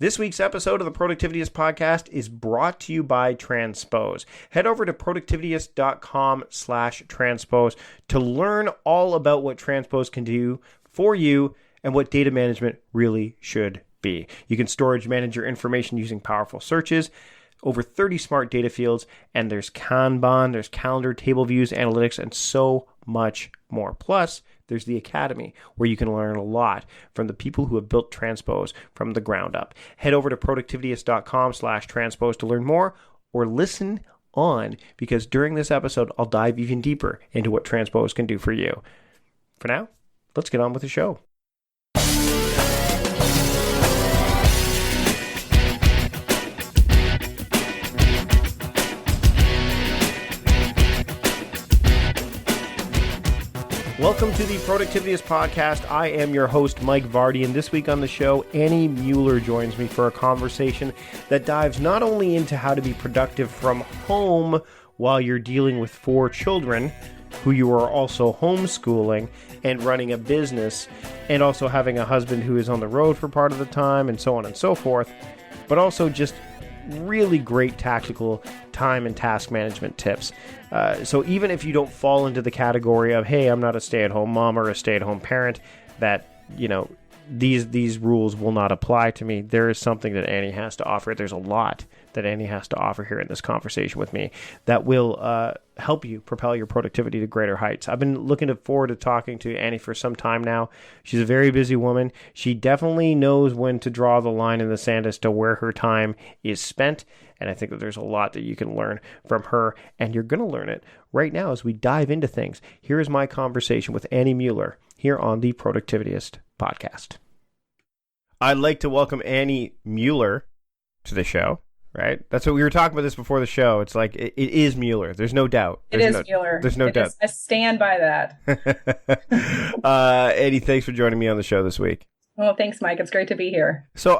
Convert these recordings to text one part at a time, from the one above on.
This week's episode of the Productivityist podcast is brought to you by Transpose. Head over to productivityist.com/transpose to learn all about what Transpose can do for you and what data management really should be. You can storage manage your information using powerful searches, over 30 smart data fields, and there's Kanban, there's calendar, table views, analytics, and so much more. Plus, there's the Academy, where you can learn a lot from the people who have built Transpose from the ground up. Head over to productivityist.com/transpose to learn more, or listen on, because during this episode, I'll dive even deeper into what Transpose can do for you. For now, let's get on with the show. Welcome to the Productivityist podcast. I am your host, Mike Vardy, and this week on the show, Annie Mueller joins me for a conversation that dives not only into how to be productive from home while you're dealing with 4 children, who you are also homeschooling and running a business, and also having a husband who is on the road for part of the time, and so on and so forth, but also just really great tactical time and task management tips. So even if you don't fall into the category of, hey, I'm not a stay-at-home mom or a stay-at-home parent, that, you know, these rules will not apply to me, there is something that Annie has to offer. There's a lot that Annie has to offer here in this conversation with me that will help you propel your productivity to greater heights. I've been looking forward to talking to Annie for some time now. She's a very busy woman. She definitely knows when to draw the line in the sand as to where her time is spent. And I think that there's a lot that you can learn from her, and you're going to learn it right now as we dive into things. Here is my conversation with Annie Mueller here on the Productivityist podcast. I'd like to welcome Annie Mueller to the show, right? That's what we were talking about this before the show. It's like, it is Mueller. There's no doubt. It is Mueller. There's no doubt. I stand by that. Annie, thanks for joining me on the show this week. Well, thanks, Mike. It's great to be here. So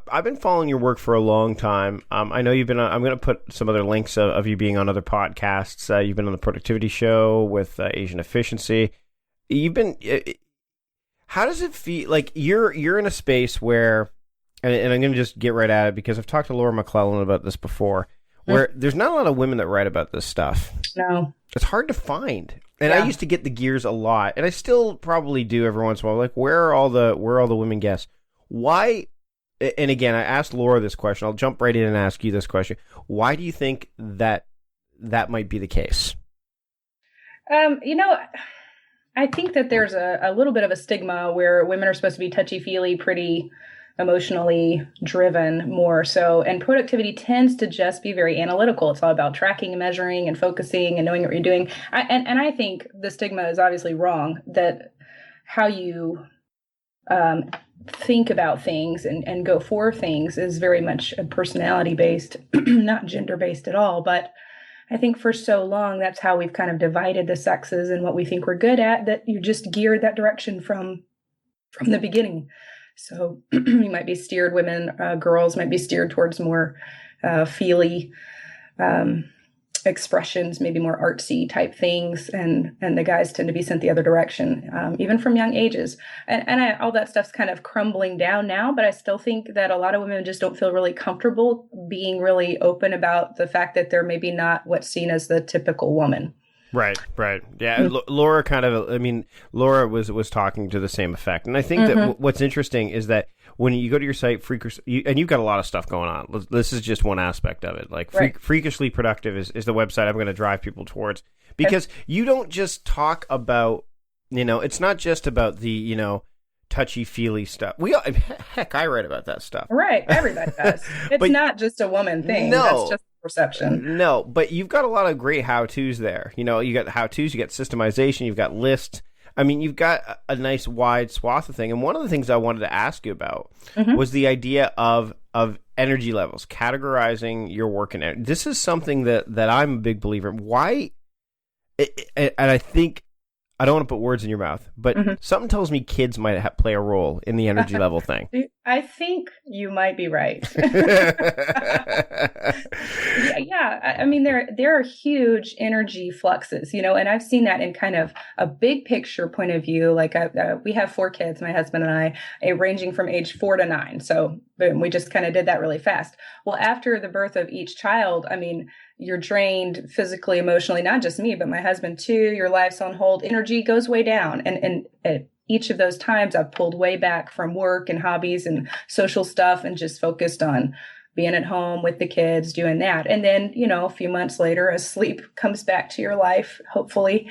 I've been following your work for a long time. I know you've been on, I'm going to put some other links of you being on other podcasts. You've been on the Productivity Show with Asian Efficiency. You've been, how does it feel? Like you're in a space where, and I'm going to just get right at it because I've talked to Laura McClellan about this before, where there's not a lot of women that write about this stuff. No. It's hard to find. And I used to get the gears a lot, and I still probably do every once in a while. Like, where are all the women guests? Why? And again, I asked Laura this question. I'll jump right in and ask you this question. Why do you think that might be the case? I think that there's a little bit of a stigma where women are supposed to be touchy-feely, pretty emotionally driven more so, and productivity tends to just be very analytical. It's all about tracking and measuring and focusing and knowing what you're doing. And I think the stigma is obviously wrong, that how you think about things and go for things is very much personality-based, not gender-based at all. But I think for so long, that's how we've kind of divided the sexes and what we think we're good at, that you're just geared that direction from the beginning. So you might be steered, girls might be steered towards more feely expressions, maybe more artsy type things, and the guys tend to be sent the other direction, even from young ages. And all that stuff's kind of crumbling down now, but I still think that a lot of women just don't feel really comfortable being really open about the fact that they're maybe not what's seen as the typical woman. Right. Yeah, Laura Laura was talking to the same effect. And I think that what's interesting is that when you go to your site, and you've got a lot of stuff going on. This is just one aspect of it. Like Freakishly Productive is the website I'm going to drive people towards. Because you don't just talk about, it's not just about the, touchy-feely stuff. Heck, I write about that stuff. Right, everybody does. It's not just a woman thing. No. That's just perception. No, but you've got a lot of great how-tos there. You got the how-tos, you got systemization, you've got lists. I mean, you've got a nice wide swath of thing. And one of the things I wanted to ask you about was the idea of energy levels, categorizing your work in energy. This is something that I'm a big believer in. Why? And I think, I don't want to put words in your mouth, but something tells me kids might play a role in the energy level thing. I think you might be right. Yeah, Yeah, I mean, there are huge energy fluxes, and I've seen that in kind of a big picture point of view. Like we have 4 kids, my husband and I, ranging from age 4 to 9. So boom, we just kind of did that really fast. Well, after the birth of each child, I mean, you're drained physically, emotionally, not just me, but my husband too. Your life's on hold. Energy goes way down. And at each of those times, I've pulled way back from work and hobbies and social stuff and just focused on being at home with the kids, doing that. And then, a few months later, as sleep comes back to your life, hopefully,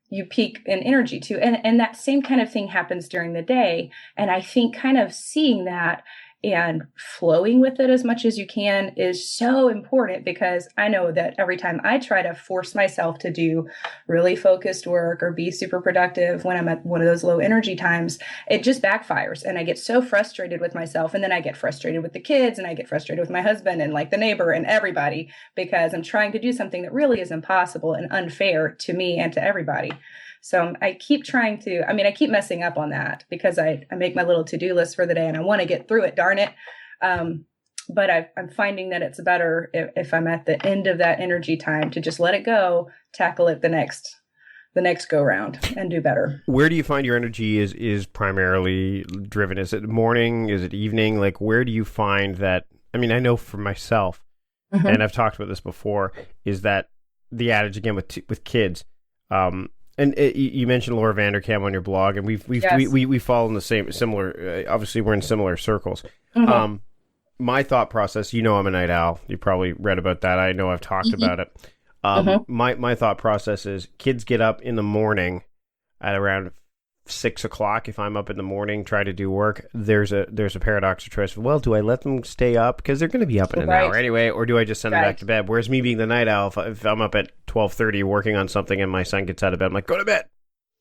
you peak in energy too. And that same kind of thing happens during the day. And I think kind of seeing that and flowing with it as much as you can is so important, because I know that every time I try to force myself to do really focused work or be super productive when I'm at one of those low energy times, it just backfires. And I get so frustrated with myself. And then I get frustrated with the kids, and I get frustrated with my husband and like the neighbor and everybody, because I'm trying to do something that really is impossible and unfair to me and to everybody. So I keep I keep messing up on that, because I make my little to-do list for the day and I want to get through it, darn it. But I'm finding that it's better if I'm at the end of that energy time to just let it go, tackle it the next go round, and do better. Where do you find your energy is primarily driven? Is it morning? Is it evening? Like, where do you find that? I mean, I know for myself, and I've talked about this before, is that the adage again with kids, and you mentioned Laura Vanderkam on your blog, and we follow in the similar. Obviously, we're in similar circles. My thought process, I'm a night owl. You probably read about that. I know I've talked about it. My thought process is kids get up in the morning at around 6 o'clock. If I'm up in the morning trying to do work, there's a paradox of choice. Well, do I let them stay up because they're going to be up in an hour anyway, or do I just send them back to bed? Whereas me being the night owl, if I'm up at 12:30 working on something and my son gets out of bed, I'm like, go to bed.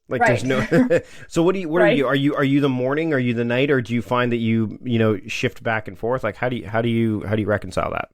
Like there's no. So what are you? Are you the morning? Are you the night? Or do you find that you shift back and forth? Like how do you reconcile that?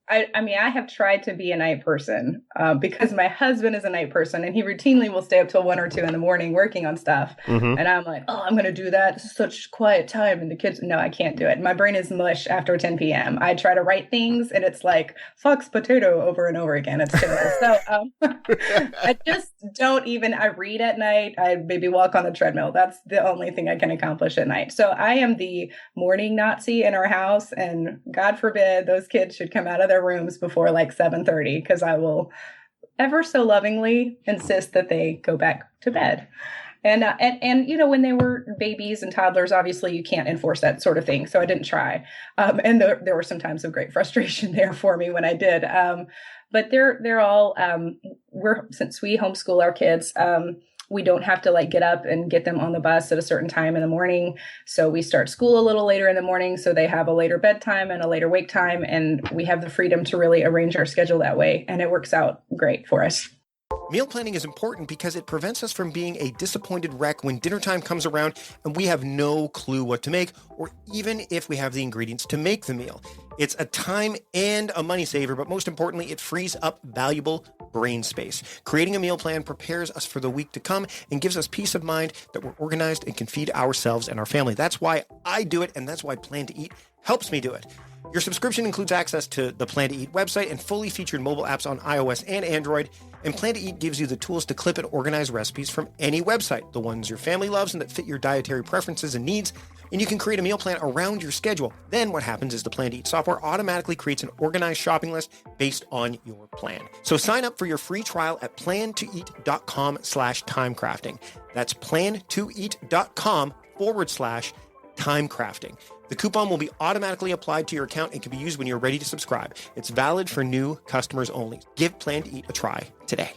I have tried to be a night person because my husband is a night person, and he routinely will stay up till 1 or 2 in the morning working on stuff. And I'm like, oh, I'm going to do that. This is such quiet time. And the kids, no, I can't do it. My brain is mush after 10 p.m. I try to write things and it's like fox potato over and over again. It's terrible. So I just don't I read at night. I maybe walk on the treadmill. That's the only thing I can accomplish at night. So I am the morning Nazi in our house, and God forbid those kids should come out of their rooms before like 7:30, because I will ever so lovingly insist that they go back to bed. And when they were babies and toddlers, obviously you can't enforce that sort of thing, so I didn't try. And there were some times of great frustration there for me when I did. But they're all since we homeschool our kids, we don't have to like get up and get them on the bus at a certain time in the morning. So we start school a little later in the morning, so they have a later bedtime and a later wake time. And we have the freedom to really arrange our schedule that way. And it works out great for us. Meal planning is important because it prevents us from being a disappointed wreck when dinner time comes around and we have no clue what to make, or even if we have the ingredients to make the meal. It's a time and a money saver, but most importantly, it frees up valuable brain space. Creating a meal plan prepares us for the week to come and gives us peace of mind that we're organized and can feed ourselves and our family. That's why I do it, and that's why Plan to Eat helps me do it. Your subscription includes access to the Plan to Eat website and fully featured mobile apps on iOS and Android. And Plan to Eat gives you the tools to clip and organize recipes from any website, the ones your family loves and that fit your dietary preferences and needs. And you can create a meal plan around your schedule. Then what happens is the Plan to Eat software automatically creates an organized shopping list based on your plan. So sign up for your free trial at plantoeat.com/timecrafting. That's plantoeat.com/timecrafting. The coupon will be automatically applied to your account and can be used when you're ready to subscribe. It's valid for new customers only. Give Plan to Eat a try today.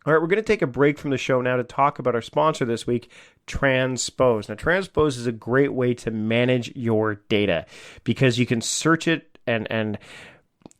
All right, we're going to take a break from the show now to talk about our sponsor this week, Transpose. Now, Transpose is a great way to manage your data because you can search it and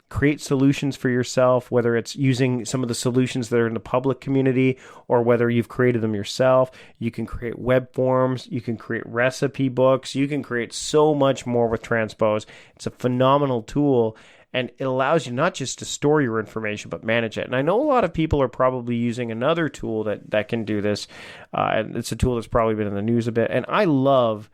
create solutions for yourself, whether it's using some of the solutions that are in the public community or whether you've created them yourself. You can create web forms, you can create recipe books, you can create so much more with Transpose. It's a phenomenal tool, and it allows you not just to store your information, but manage it. And I know a lot of people are probably using another tool that can do this. And it's a tool that's probably been in the news a bit. And I love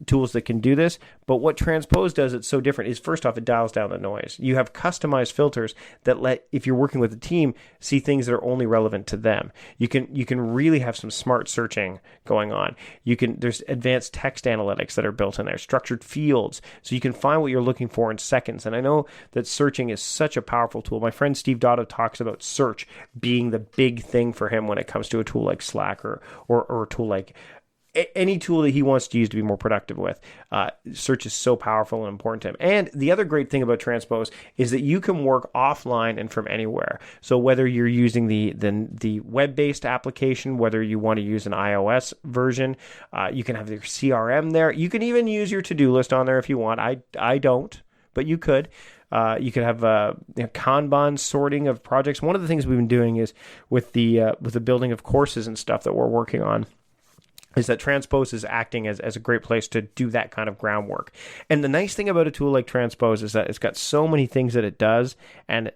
tools that can do this, but what Transpose does, it's so different, is first off, it dials down the noise. You have customized filters that let, if you're working with a team, see things that are only relevant to them. You can really have some smart searching going on. There's advanced text analytics that are built in there, structured fields, so you can find what you're looking for in seconds. And I know that searching is such a powerful tool. My friend Steve Dotto talks about search being the big thing for him when it comes to a tool like Slack or a tool like any tool that he wants to use to be more productive with. Search is so powerful and important to him. And the other great thing about Transpose is that you can work offline and from anywhere. So whether you're using the web-based application, whether you want to use an iOS version, you can have your CRM there. You can even use your to-do list on there if you want. I don't, but you could. You could have Kanban sorting of projects. One of the things we've been doing is with the building of courses and stuff that we're working on, is that Transpose is acting as a great place to do that kind of groundwork. And the nice thing about a tool like Transpose is that it's got so many things that it does, and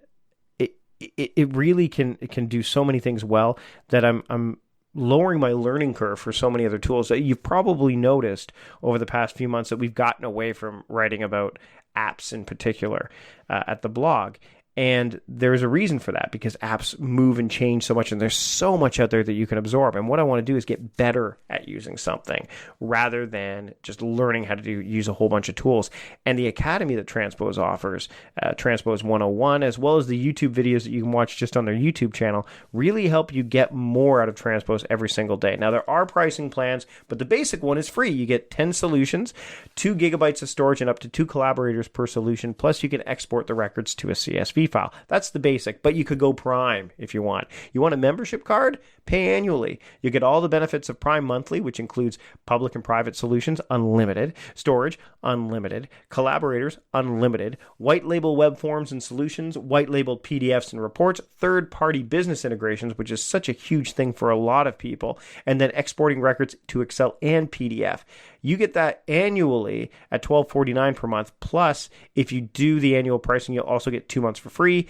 it really can do so many things well that I'm lowering my learning curve for so many other tools. That you've probably noticed over the past few months that we've gotten away from writing about apps in particular at the blog. And there's a reason for that, because apps move and change so much, and there's so much out there that you can absorb. And what I want to do is get better at using something rather than just learning how to use a whole bunch of tools. And the academy that Transpose offers, Transpose 101, as well as the YouTube videos that you can watch just on their YouTube channel, really help you get more out of Transpose every single day. Now, there are pricing plans, but the basic one is free. You get 10 solutions, 2 gigabytes of storage, and up to 2 collaborators per solution. Plus, you can export the records to a CSV file. That's the basic, but you could go Prime if you want. You want a membership card? Pay annually. You get all the benefits of Prime monthly, which includes public and private solutions, unlimited, storage, unlimited, collaborators, unlimited, white label web forms and solutions, white labeled PDFs and reports, third-party business integrations, which is such a huge thing for a lot of people, and then exporting records to Excel and PDF. You get that annually at $12.49 per month. Plus, if you do the annual pricing, you'll also get 2 months for free.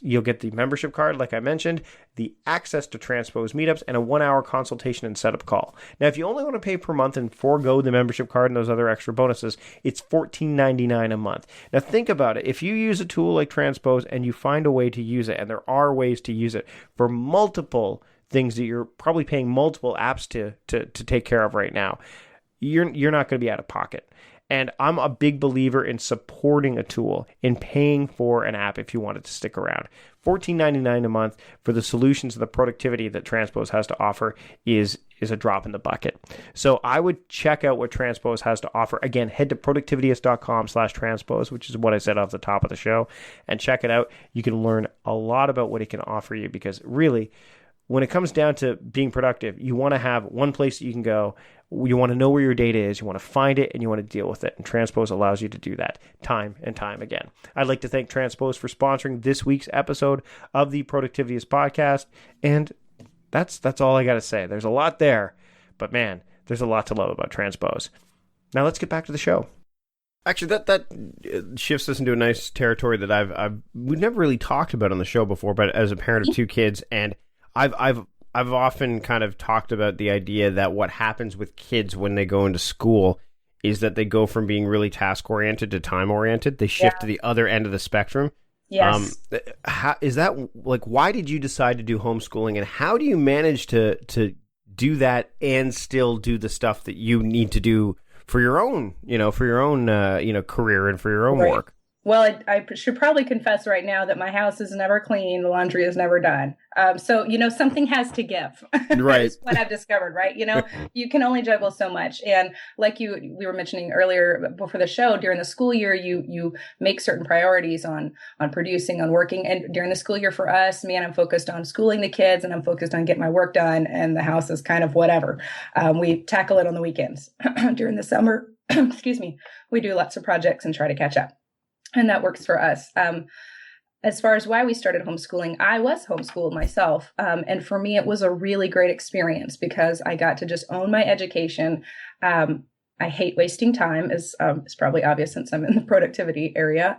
You'll get the membership card, like I mentioned, the access to Transpose meetups, and a 1-hour consultation and setup call. Now, if you only want to pay per month and forego the membership card and those other extra bonuses, it's $14.99 a month. Now, think about it. If you use a tool like Transpose and you find a way to use it, and there are ways to use it for multiple things that you're probably paying multiple apps to take care of right now, you're not going to be out of pocket. And I'm a big believer in supporting a tool, in paying for an app if you want it to stick around. $14.99 a month for the solutions and the productivity that Transpose has to offer is a drop in the bucket. So I would check out what Transpose has to offer. Again, head to productivityist.com/transpose, which is what I said off the top of the show, and check it out. You can learn a lot about what it can offer you, because really, when it comes down to being productive, you want to have one place that you can go. You want to know where your data is, you want to find it, and you want to deal with it. And Transpose allows you to do that time and time again. I'd like to thank Transpose for sponsoring this week's episode of the Productivityist podcast. And that's all I got to say. There's a lot there, but man, there's a lot to love about Transpose. Now let's get back to the show. Actually, that shifts us into a nice territory that we've never really talked about on the show before, but as a parent of 2 kids, and I've often kind of talked about the idea that what happens with kids when they go into school is that they go from being really task-oriented to time-oriented. They shift to the other end of the spectrum. Yes. Is that, like, why did you decide to do homeschooling, and how do you manage to do that and still do the stuff that you need to do for your own, career and for your own work? Well, I should probably confess right now that my house is never clean. The laundry is never done. So, something has to give. Right. That's what I've discovered, right? You can only juggle so much. And like we were mentioning earlier before the show, during the school year, you make certain priorities on producing, on working. And during the school year for us, I'm focused on schooling the kids, and I'm focused on getting my work done. And the house is kind of whatever. We tackle it on the weekends. During the summer, excuse me, we do lots of projects and try to catch up. And that works for us. As far as why we started homeschooling, I was homeschooled myself. And for me, it was a really great experience because I got to just own my education. I hate wasting time, is probably obvious since I'm in the productivity area.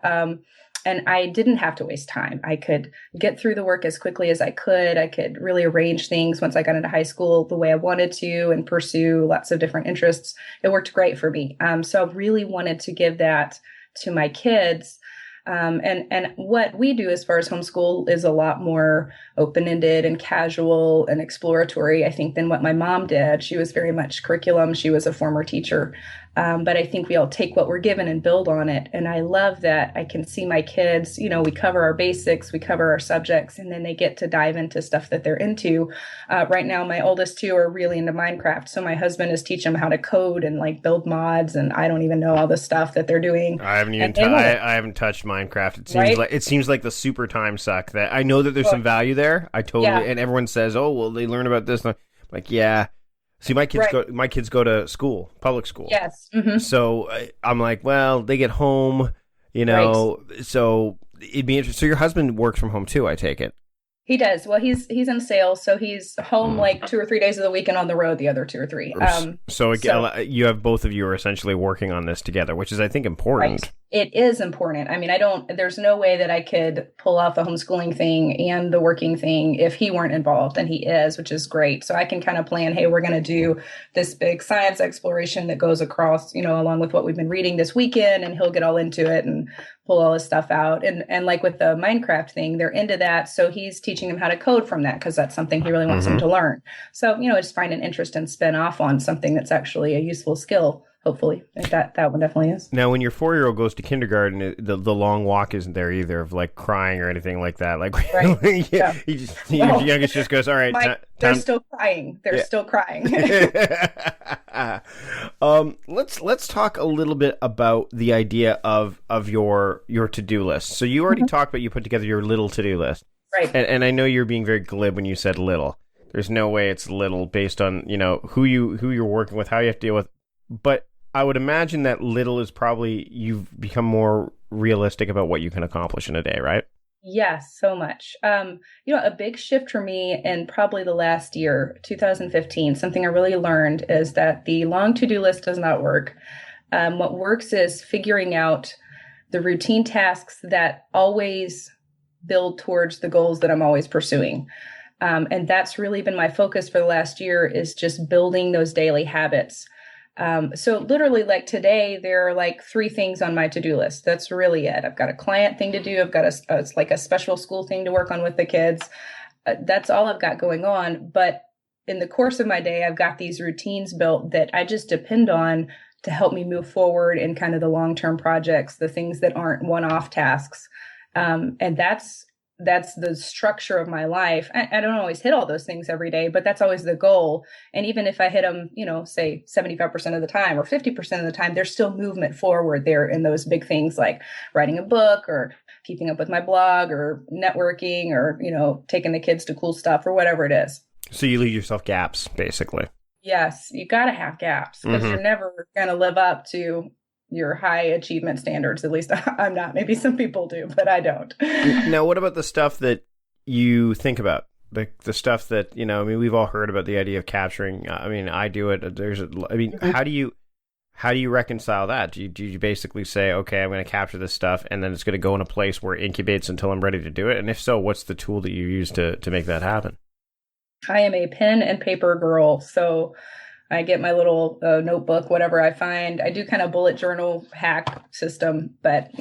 and I didn't have to waste time. I could get through the work as quickly as I could. I could really arrange things once I got into high school the way I wanted to and pursue lots of different interests. It worked great for me. So I really wanted to give that to my kids. And what we do as far as homeschool is a lot more open-ended and casual and exploratory, I think, than what my mom did. She was very much curriculum. She was a former teacher. But I think we all take what we're given and build on it. And I love that I can see my kids, we cover our basics, we cover our subjects, and then they get to dive into stuff that they're into. Right now, my oldest two are really into Minecraft. So my husband is teaching them how to code and like build mods. And I don't even know all the stuff that they're doing. I haven't touched Minecraft. It seems like the super time suck. That I know that there's some value there. And everyone says, oh, well, they learn about this. I'm like, yeah. See, my kids go to school, public school. Yes. Mm-hmm. So I'm like, well, they get home, so it'd be interesting. So your husband works from home too, I take it. He does. Well, he's in sales, so he's home like 2 or 3 days of the week and on the road the other 2 or 3. So you have both of you are essentially working on this together, which is, I think, important. Right. It is important. I mean, there's no way that I could pull off the homeschooling thing and the working thing if he weren't involved, and he is, which is great. So I can kind of plan, hey, we're going to do this big science exploration that goes across, along with what we've been reading this weekend, and he'll get all into it and pull all his stuff out. And like with the Minecraft thing, they're into that. So he's teaching them how to code from that because that's something he really wants them to learn. So, just find an interest and spin off on something that's actually a useful skill. Hopefully, that one definitely is. Now, when your 4-year-old goes to kindergarten, the long walk isn't there either of like crying or anything like that. Like, right. Your youngest just goes, all right. They're still crying. They're still crying. Let's talk a little bit about the idea of your to-do list. So you already talked about you put together your little to-do list. Right. And I know you're being very glib when you said little. There's no way it's little based on, who you're working with, how you have to deal with. But I would imagine that little is probably you've become more realistic about what you can accomplish in a day, right? Yes, so much. A big shift for me in probably the last year, 2015, something I really learned is that the long to-do list does not work. What works is figuring out the routine tasks that always build towards the goals that I'm always pursuing. And that's really been my focus for the last year is just building those daily habits. So literally like today, there are like 3 things on my to-do list. That's really it. I've got a client thing to do. I've got a special school thing to work on with the kids. That's all I've got going on. But in the course of my day, I've got these routines built that I just depend on to help me move forward in kind of the long-term projects, the things that aren't one-off tasks. And that's the structure of my life. I don't always hit all those things every day, but that's always the goal. And even if I hit them, say 75% of the time or 50% of the time, there's still movement forward there in those big things like writing a book or keeping up with my blog or networking or, taking the kids to cool stuff or whatever it is. So you leave yourself gaps, basically. Yes, you got to have gaps because you're never going to live up to your high achievement standards. At least I'm not. Maybe some people do, but I don't. Now, what about the stuff that you think about? The stuff that, we've all heard about the idea of capturing. I do it. How do you reconcile that? Do you basically say, okay, I'm going to capture this stuff and then it's going to go in a place where it incubates until I'm ready to do it? And if so, what's the tool that you use to make that happen? I am a pen and paper girl. So I get my little notebook, whatever I find. I do kind of bullet journal hack system, but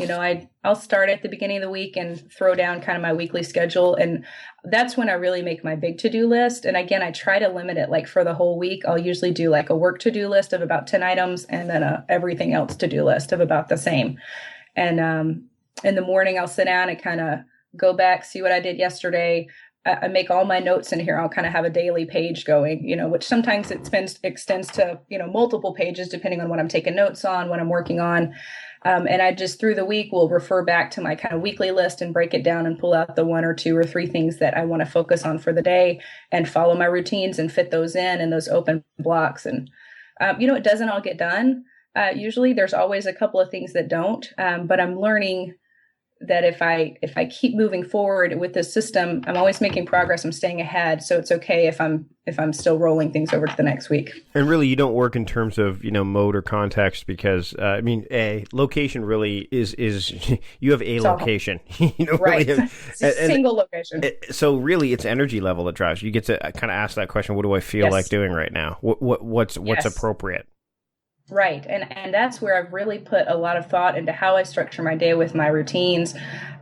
I'll start at the beginning of the week and throw down kind of my weekly schedule. And that's when I really make my big to-do list. And again, I try to limit it. Like for the whole week, I'll usually do like a work to-do list of about 10 items and then a everything else to-do list of about the same. And in the morning, I'll sit down and kind of go back, see what I did yesterday. I make all my notes in here. I'll kind of have a daily page going, which sometimes it extends to, multiple pages, depending on what I'm taking notes on, what I'm working on. And I just through the week will refer back to my kind of weekly list and break it down and pull out the 1 or 2 or 3 things that I want to focus on for the day and follow my routines and fit those in those open blocks. And, it doesn't all get done. Usually there's always a couple of things that don't, but I'm learning that if I keep moving forward with this system, I'm always making progress. I'm staying ahead. So it's okay if I'm still rolling things over to the next week. And really, you don't work in terms of, mode or context because, location really is you have a location. Right. Really, it's a single location. So really, it's energy level that drives. You get to kind of ask that question, what do I feel like doing right now? What's appropriate? Right. And that's where I've really put a lot of thought into how I structure my day with my routines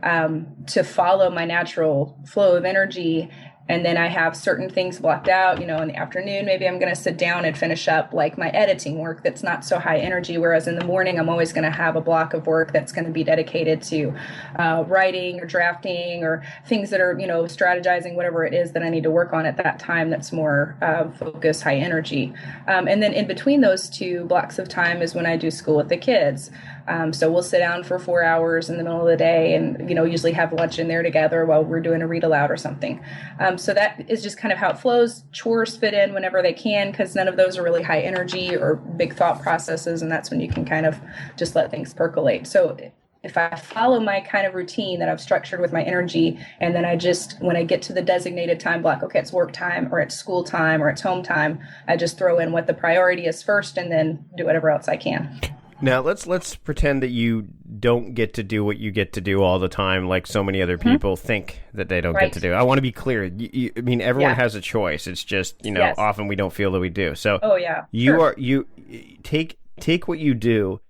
to follow my natural flow of energy. And then I have certain things blocked out, in the afternoon, maybe I'm going to sit down and finish up like my editing work that's not so high energy. Whereas in the morning, I'm always going to have a block of work that's going to be dedicated to writing or drafting or things that are, strategizing, whatever it is that I need to work on at that time that's more focused, high energy. And then in between those two blocks of time is when I do school with the kids. So we'll sit down for 4 hours in the middle of the day and, usually have lunch in there together while we're doing a read aloud or something. So that is just kind of how it flows. Chores fit in whenever they can because none of those are really high energy or big thought processes. And that's when you can kind of just let things percolate. So if I follow my kind of routine that I've structured with my energy, and then when I get to the designated time block, okay, it's work time or it's school time or it's home time, I just throw in what the priority is first and then do whatever else I can. Now, let's pretend that you don't get to do what you get to do all the time, like so many other people think that they don't get to do. I want to be clear. Everyone has a choice. It's just, often we don't feel that we do. So you take what you do,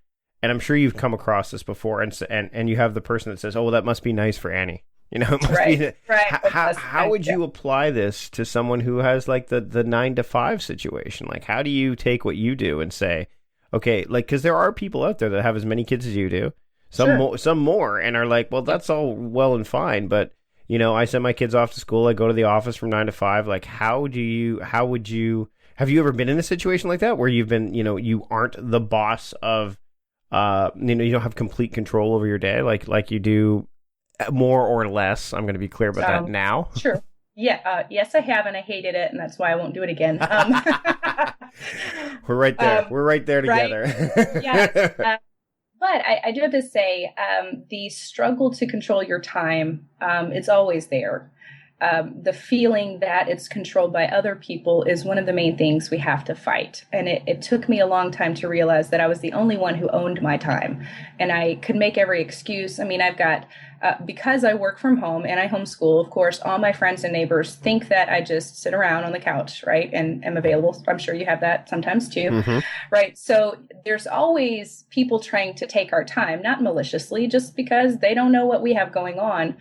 and I'm sure you've come across this before, and you have the person that says, oh, well, that must be nice for Annie. It must be. How would you apply this to someone who has like the 9-to-5 situation? Like, how do you take what you do and say, okay, because there are people out there that have as many kids as you do, some more, and are like, well, that's all well and fine, but I send my kids off to school, I go to the office from 9 to 5. Like, have you ever been in a situation like that where you've been, you aren't the boss of, you don't have complete control over your day, like you do more or less? I'm going to be clear about that now. Sure. Yeah. Yes, I have, and I hated it, and that's why I won't do it again. We're right there. We're right there together. Right? Yes. But I do have to say, the struggle to control your time, it's always there. The feeling that it's controlled by other people is one of the main things we have to fight. And it took me a long time to realize that I was the only one who owned my time. And I could make every excuse. I've got, because I work from home and I homeschool, of course, all my friends and neighbors think that I just sit around on the couch, right? And am available. I'm sure you have that sometimes too, right? So there's always people trying to take our time, not maliciously, just because they don't know what we have going on.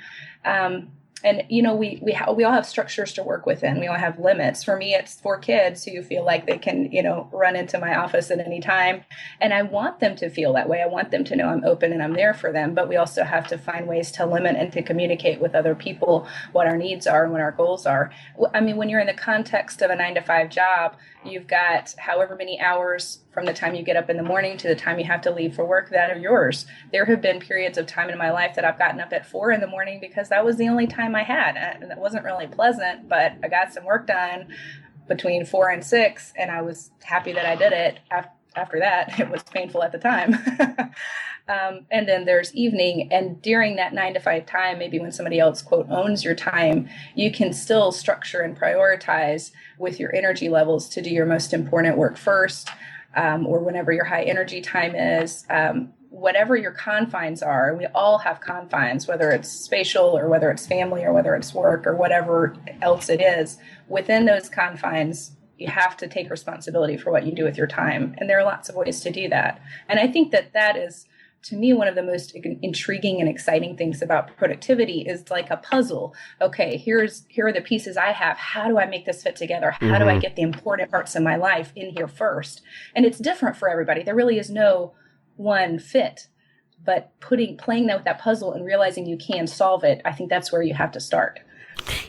And, we all have structures to work within. We all have limits. For me, it's 4 kids who feel like they can, run into my office at any time. And I want them to feel that way. I want them to know I'm open and I'm there for them. But we also have to find ways to limit and to communicate with other people what our needs are and what our goals are. When you're in the context of a 9-to-5 job, you've got however many hours from the time you get up in the morning to the time you have to leave for work that are yours. There have been periods of time in my life that I've gotten up at 4 a.m. because that was the only time I had. And that wasn't really pleasant, but I got some work done between 4 and 6, and I was happy that I did it. After that, it was painful at the time. And then there's evening, and during that 9-to-5 time, maybe when somebody else, quote, owns your time, you can still structure and prioritize with your energy levels to do your most important work first, or whenever your high energy time is. Whatever your confines are, we all have confines, whether it's spatial or whether it's family or whether it's work or whatever else it is. Within those confines, you have to take responsibility for what you do with your time. And there are lots of ways to do that. And I think that is, to me, one of the most intriguing and exciting things about productivity is like a puzzle. Okay, here are the pieces I have. How do I make this fit together? How do I get the important parts of my life in here first? And it's different for everybody. There really is no one fit, but playing that with that puzzle and realizing you can solve it, I think that's where you have to start.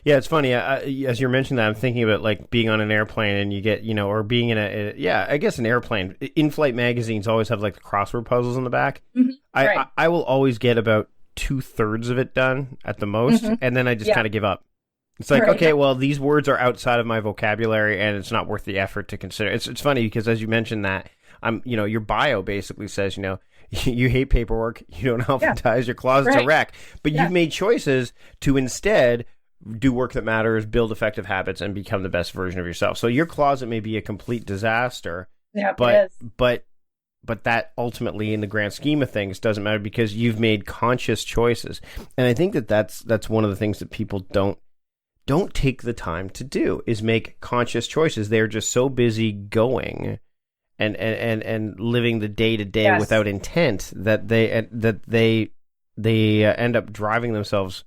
Yeah, it's funny. As you're mentioning that, I'm thinking about like being on an airplane and you get, or being in I guess an airplane. In-flight magazines always have like the crossword puzzles in the back. Right. I will always get about 2/3 of it done at the most, and then I just kind of give up. It's like, okay, well, these words are outside of my vocabulary and it's not worth the effort to consider. It's funny because as you mentioned that, your bio basically says, you hate paperwork, you don't alphabetize, your closet's a wreck, but you've made choices to instead do work that matters, build effective habits, and become the best version of yourself. So your closet may be a complete disaster, but that ultimately, in the grand scheme of things, doesn't matter because you've made conscious choices. And I think that's one of the things that people don't take the time to do, is make conscious choices. They're just so busy going and living the day to day without intent that they end up driving themselves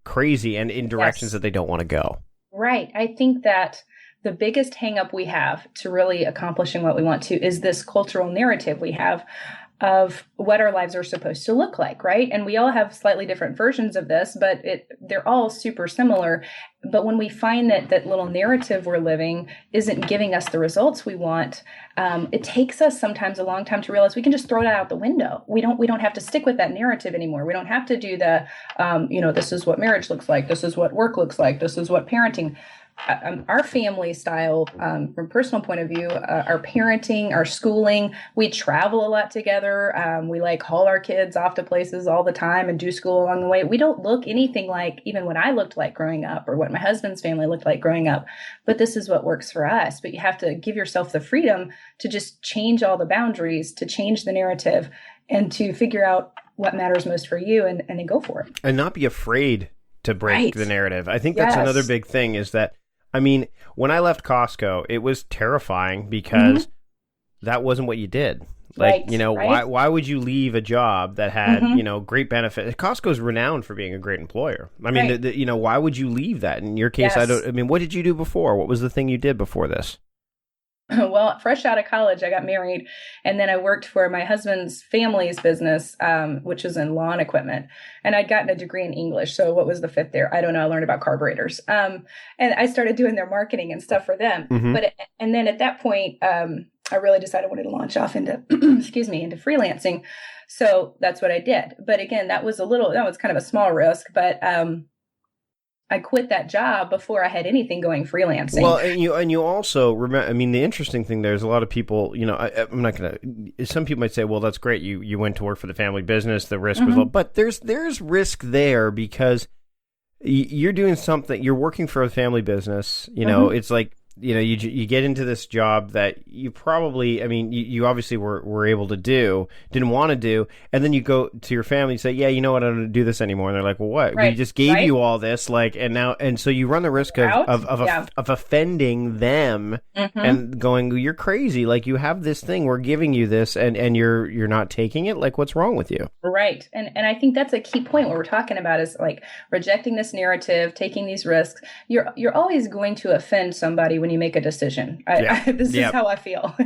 crazy and in directions that they don't want to go. Right. I think that the biggest hang up we have to really accomplishing what we want to is this cultural narrative we have of what our lives are supposed to look like, right? And we all have slightly different versions of this, but they're all super similar. But when we find that little narrative we're living isn't giving us the results we want, it takes us sometimes a long time to realize we can just throw that out the window. We don't have to stick with that narrative anymore. We don't have to do this is what marriage looks like. This is what work looks like. This is what parenting. Our family style, from a personal point of view, our parenting, our schooling, we travel a lot together. We haul our kids off to places all the time and do school along the way. We don't look anything like even what I looked like growing up or what my husband's family looked like growing up. But this is what works for us. But you have to give yourself the freedom to just change all the boundaries, to change the narrative, and to figure out what matters most for you and then go for it. And not be afraid to break the narrative. I think that's another big thing is that, when I left Costco, it was terrifying because that wasn't what you did. Why would you leave a job that had, great benefit? Costco's renowned for being a great employer. Why would you leave that? In your case, what did you do before? What was the thing you did before this? Well, fresh out of college, I got married, and then I worked for my husband's family's business, which is in lawn equipment. And I'd gotten a degree in English. So what was the fit there? I don't know. I learned about carburetors. And I started doing their marketing and stuff for them. And then at that point, I really decided I wanted to launch off into, into freelancing. So that's what I did. But again, that was kind of a small risk, but, I quit that job before I had anything going freelancing. Well, and you also remember, the interesting thing there is a lot of people, I'm not going to, some people might say, well, that's great. You went to work for the family business. The risk was low, but there's risk there because you're doing something, you're working for a family business, it's like, you get into this job that you probably, you obviously were able to didn't want to do, and then you go to your family and say, yeah, you know what, I don't do this anymore. And they're like, well, what? We just gave you all this, and so you run the risk of offending them and going, you're crazy. Like, you have this thing, we're giving you this, and you're not taking it. Like, what's wrong with you? Right. And I think that's a key point. What we're talking about is like rejecting this narrative, taking these risks. You're always going to offend somebody when you make a decision. This is how I feel.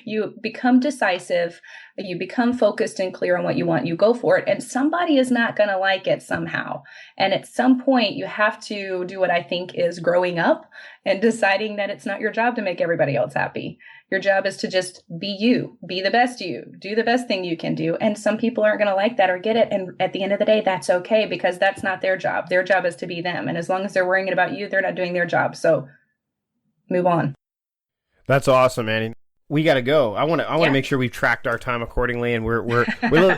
You become decisive, you become focused and clear on what you want, you go for it, and somebody is not going to like it somehow. And at some point, you have to do what I think is growing up and deciding that it's not your job to make everybody else happy. Your job is to just be you, be the best you, do the best thing you can do. And some people aren't going to like that or get it. And at the end of the day, that's okay, because that's not their job. Their job is to be them. And as long as they're worrying about you, they're not doing their job. So move on. That's awesome, Annie. We got to go. I want to make sure we've tracked our time accordingly, and we're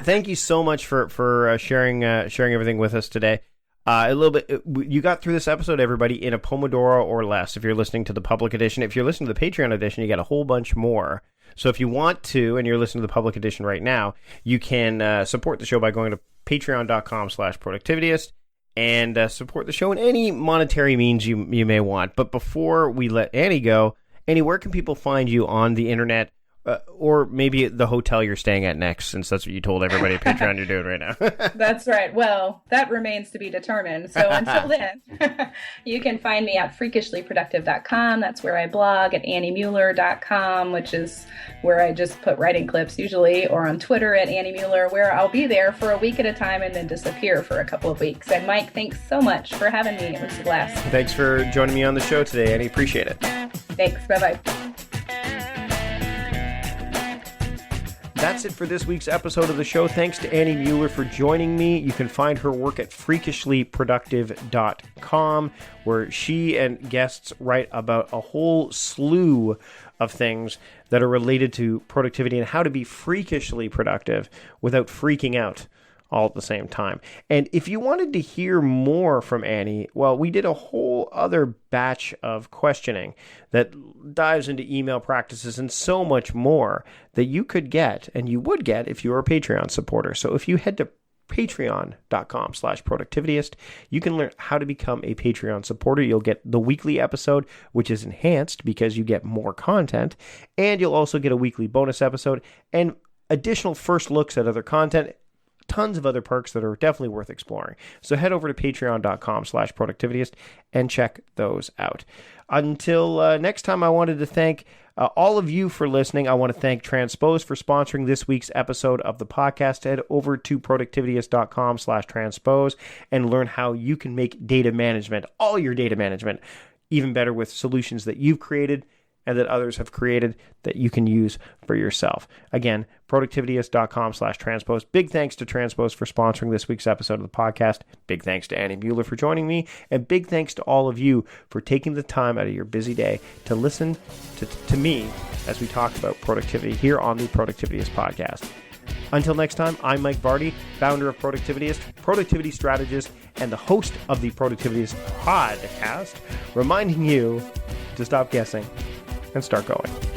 thank you so much for sharing everything with us today. A little bit, you got through this episode, everybody, in a Pomodoro or less. If you're listening to the public edition, if you're listening to the Patreon edition, you get a whole bunch more. So if you want to, and you're listening to the public edition right now, you can support the show by going to patreon.com/productivityist. And support the show in any monetary means you may want. But before we let Annie go, Annie, where can people find you on the internet, or maybe the hotel you're staying at next, since that's what you told everybody at Patreon you're doing right now? That's right. Well, that remains to be determined. So until then, you can find me at freakishlyproductive.com. That's where I blog, at anniemueller.com, which is where I just put writing clips usually, or on Twitter at Annie Mueller, where I'll be there for a week at a time and then disappear for a couple of weeks. And Mike, thanks so much for having me. It was a blast. Thanks for joining me on the show today, Annie. Appreciate it. Thanks. Bye-bye. That's it for this week's episode of the show. Thanks to Annie Mueller for joining me. You can find her work at freakishlyproductive.com, where she and guests write about a whole slew of things that are related to productivity and how to be freakishly productive without freaking out all at the same time. And if you wanted to hear more from Annie, well, we did a whole other batch of questioning that dives into email practices and so much more that you could get, and you would get if you were a Patreon supporter. So if you head to patreon.com/productivityist, you can learn how to become a Patreon supporter. You'll get the weekly episode, which is enhanced because you get more content, and you'll also get a weekly bonus episode and additional first looks at other content. Tons of other perks that are definitely worth exploring. So head over to patreon.com/productivityist and check those out. Until next time, I wanted to thank all of you for listening. I want to thank Transpose for sponsoring this week's episode of the podcast. Head over to productivityist.com/transpose and learn how you can make data management, all your data management, even better with solutions that you've created and that others have created that you can use for yourself. Again, productivityist.com/transpose. Big thanks to Transpose for sponsoring this week's episode of the podcast. Big thanks to Annie Mueller for joining me. And big thanks to all of you for taking the time out of your busy day to listen to me as we talk about productivity here on the Productivityist podcast. Until next time, I'm Mike Vardy, founder of Productivityist, productivity strategist, and the host of the Productivityist podcast, reminding you to stop guessing and start going.